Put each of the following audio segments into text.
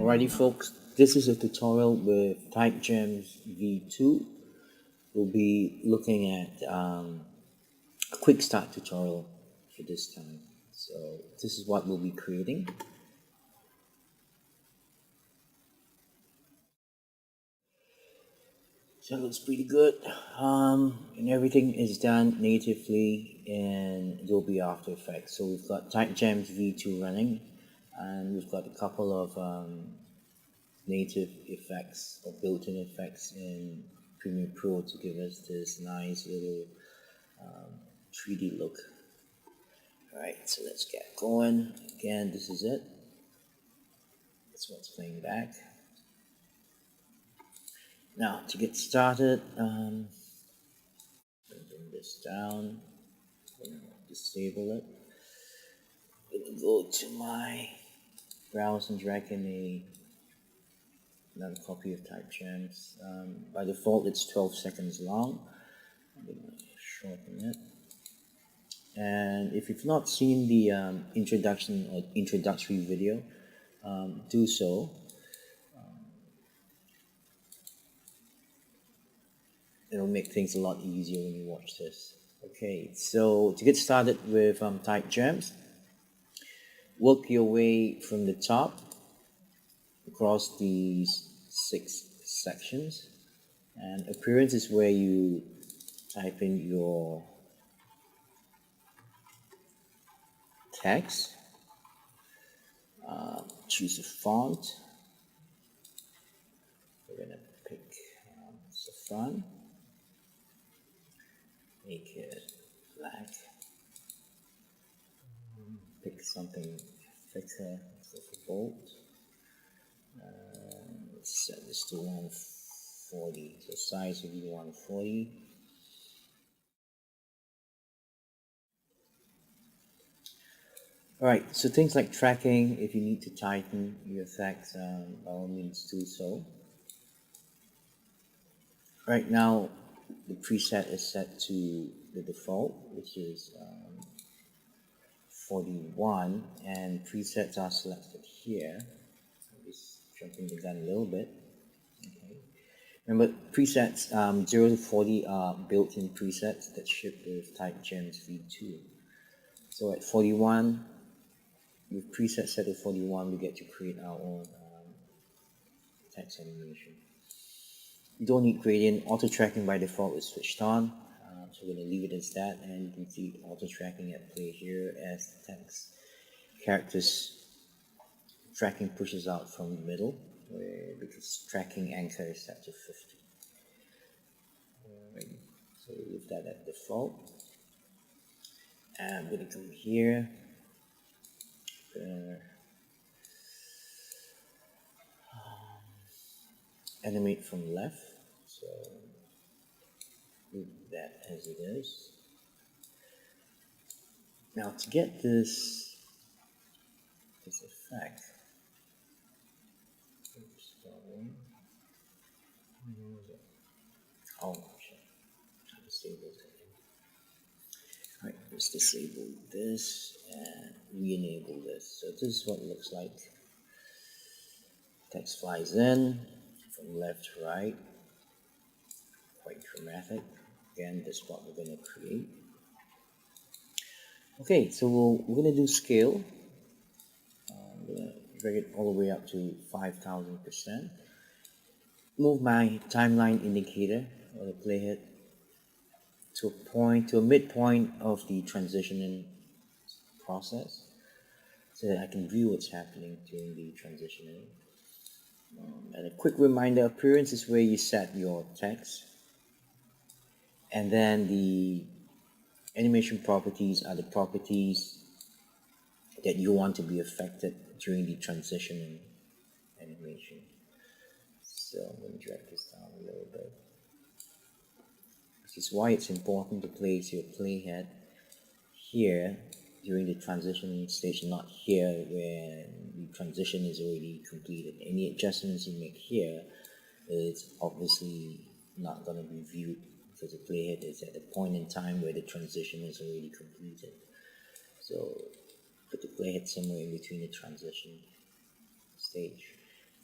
Alrighty folks, this is a tutorial with typeGEMs v2. We'll be looking at a QuickStart tutorial for this time. So this is what we'll be creating. So it looks pretty good, and everything is done natively in Adobe After Effects. So we've got typeGEMs v2 running, and we've got a couple of native effects or built-in effects in Premiere Pro to give us this nice little 3D look. Alright, so let's get going. Again, this is it. That's what's playing back. Now, to get started, bring this down, disable it. I'm going to go to my browse and drag in another copy of typeGEMs. By default, it's 12 seconds long. I'm going to shorten it. And if you've not seen the introduction or introductory video, do so. It'll make things a lot easier when you watch this. Okay, so to get started with typeGEMs, work your way from the top across these 6 sections, and appearance is where you type in your text, choose a font. We're gonna pick Saffron, make it black, pick something thicker, so bold. Let's set this to 140, so size will be 140. Alright, so things like tracking, if you need to tighten your effects, by all means do so. Right now, the preset is set to the default, which is 41, and presets are selected here. I'm just jumping the gun a little bit. Okay. Remember, presets 0 to 40 are built-in presets that ship with typeGEMs v2. So at 41, with presets set at 41, we get to create our own text animation. You don't need gradient. Auto tracking by default is switched on, so we're going to leave it as that, and you can see auto tracking at play here as the text characters tracking pushes out from the middle, because tracking anchor is set to 50. Alright, so we leave that at default. And I'm going to come here. Animate from left, so leave that as it is. Now to get this effect, oh shit, I disabled it. Alright, let's disable this and re-enable this. So this is what it looks like. Text flies in from left to right, quite dramatic. Again, this is what we're going to create. Okay, so we're going to do scale. I'm going to drag it all the way up to 5,000%. Move my timeline indicator or the playhead to a midpoint of the transitioning process, so that I can view what's happening during the transitioning. And a quick reminder, appearance is where you set your text, and then the animation properties are the properties that you want to be affected during the transitioning animation. So I'm going to drag this down a little bit. This is why it's important to place your playhead here during the transitioning stage, not here when the transition is already completed. Any adjustments you make here is obviously not going to be viewed, because the playhead is at the point in time where the transition is already completed. So put the playhead somewhere in between the transition stage.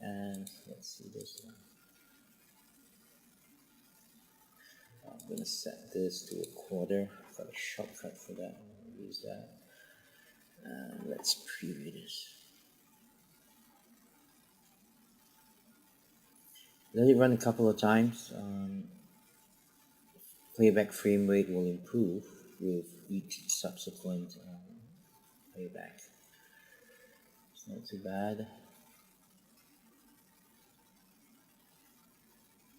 And let's see this one. I'm going to set this to 1/4. I've got a shortcut for that. I'll use that. And let's preview this. Let it run a couple of times. Playback frame rate will improve with each subsequent playback. It's not too bad.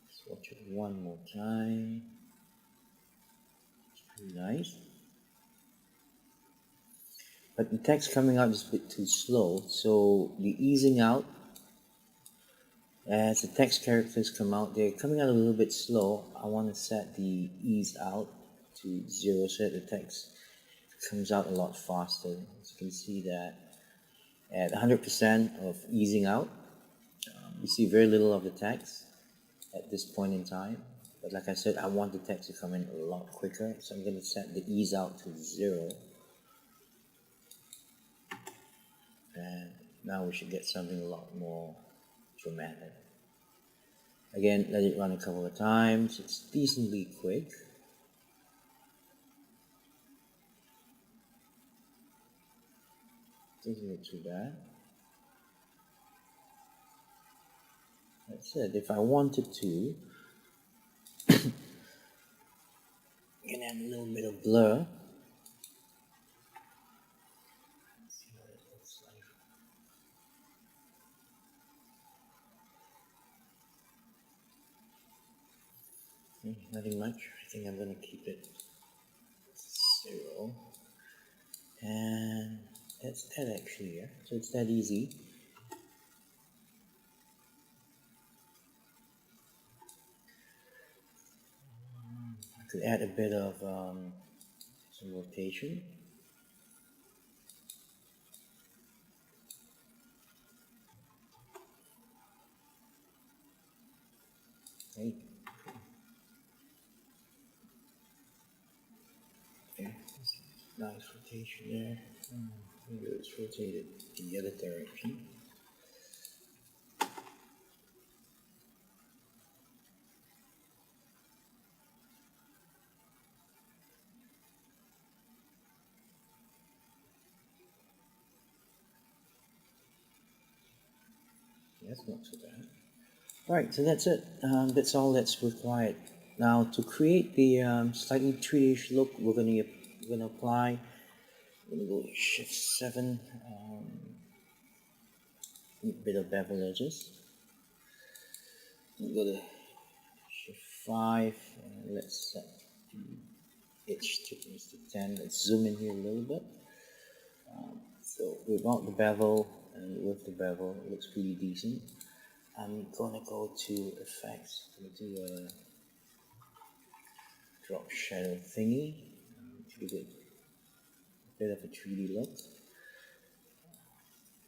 Let's watch it one more time. It's pretty nice. But the text coming out is a bit too slow, so the easing out, as the text characters come out, they're coming out a little bit slow. I want to set the ease out to 0 so that the text comes out a lot faster. As you can see that at 100% of easing out, you see very little of the text at this point in time. But like I said, I want the text to come in a lot quicker, so I'm going to set the ease out to 0. And now we should get something a lot more dramatic. Again, let it run a couple of times. It's decently quick. Doesn't look too bad. That's it. If I wanted to, I can add a little bit of blur. Let's see what it looks like. Nothing much. I think I'm going to keep it 0. And that's that actually, yeah. So it's that easy. I could add a bit of some rotation. Okay. Okay. Nice rotation there. Maybe let's rotate it the other direction. That's not so bad. Alright, so that's it. That's all that's required. Now to create the slightly 3D look, we're gonna apply. We're gonna go Shift 7. Need a bit of bevel edges. Go to Shift 5. And let's set the edge thickness to 10. Let's zoom in here a little bit. So without the bevel and with the bevel, it looks pretty decent. I'm gonna go to Effects, do a drop shadow thingy to give it a bit of a 3D look.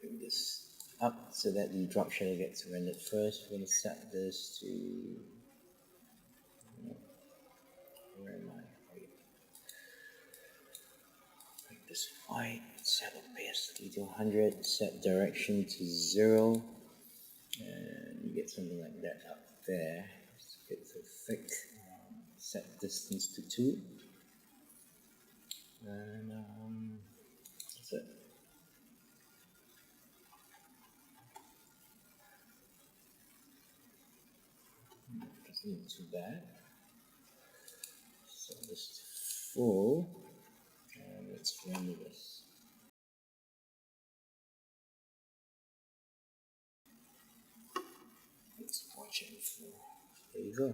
Bring this up so that the drop shadow gets rendered first. We're gonna set this to, where am I? Make this white, set opacity to 100, set direction to 0. And you get something like that up there. It's a bit too thick. Set distance to 2. And that's it. Doesn't look too bad. Set this to full. And let's render this. Let's watch it in full. There you go.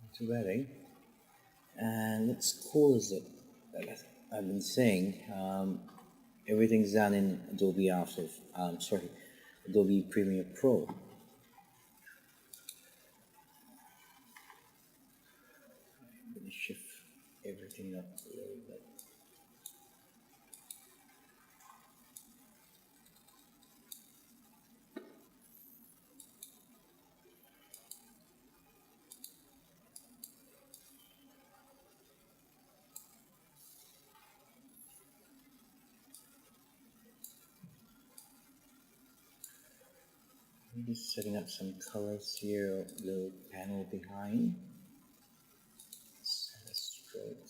Not too bad, eh? And what's cool is that, like I've been saying, everything's done in Adobe Adobe Premiere Pro. I'm going to shift everything up a little bit. I'm just setting up some colors here, little panel behind. Set a stroke.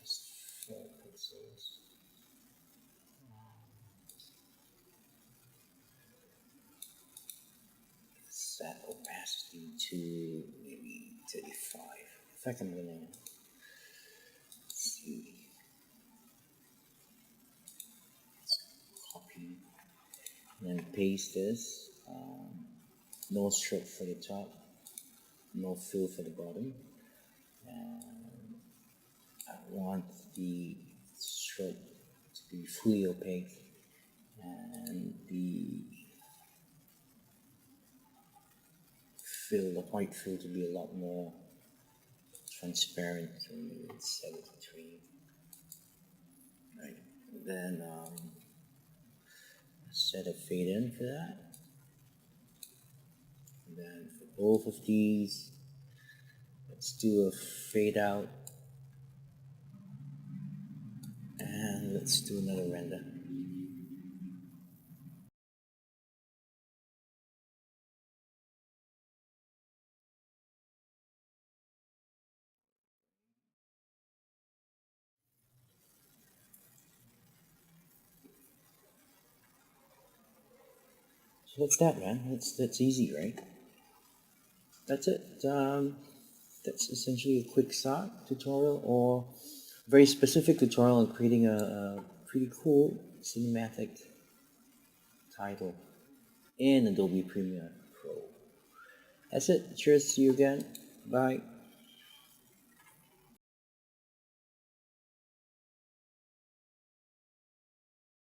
Just 4 pixels. Set opacity to maybe 35. In fact, I'm gonna see. Copy and then paste this. No stroke for the top, no fill for the bottom. And I want the stroke to be fully opaque and the fill, the white fill, to be a lot more transparent. So let's set it to 3. Right. Then set a fade in for that. And then for both of these, let's do a fade out. And let's do another render. So that's that, man. That's easy, right? That's it. That's essentially a QuickStart tutorial, or very specific tutorial on creating a pretty cool cinematic title in Adobe Premiere Pro. That's it. Cheers to you again. Bye.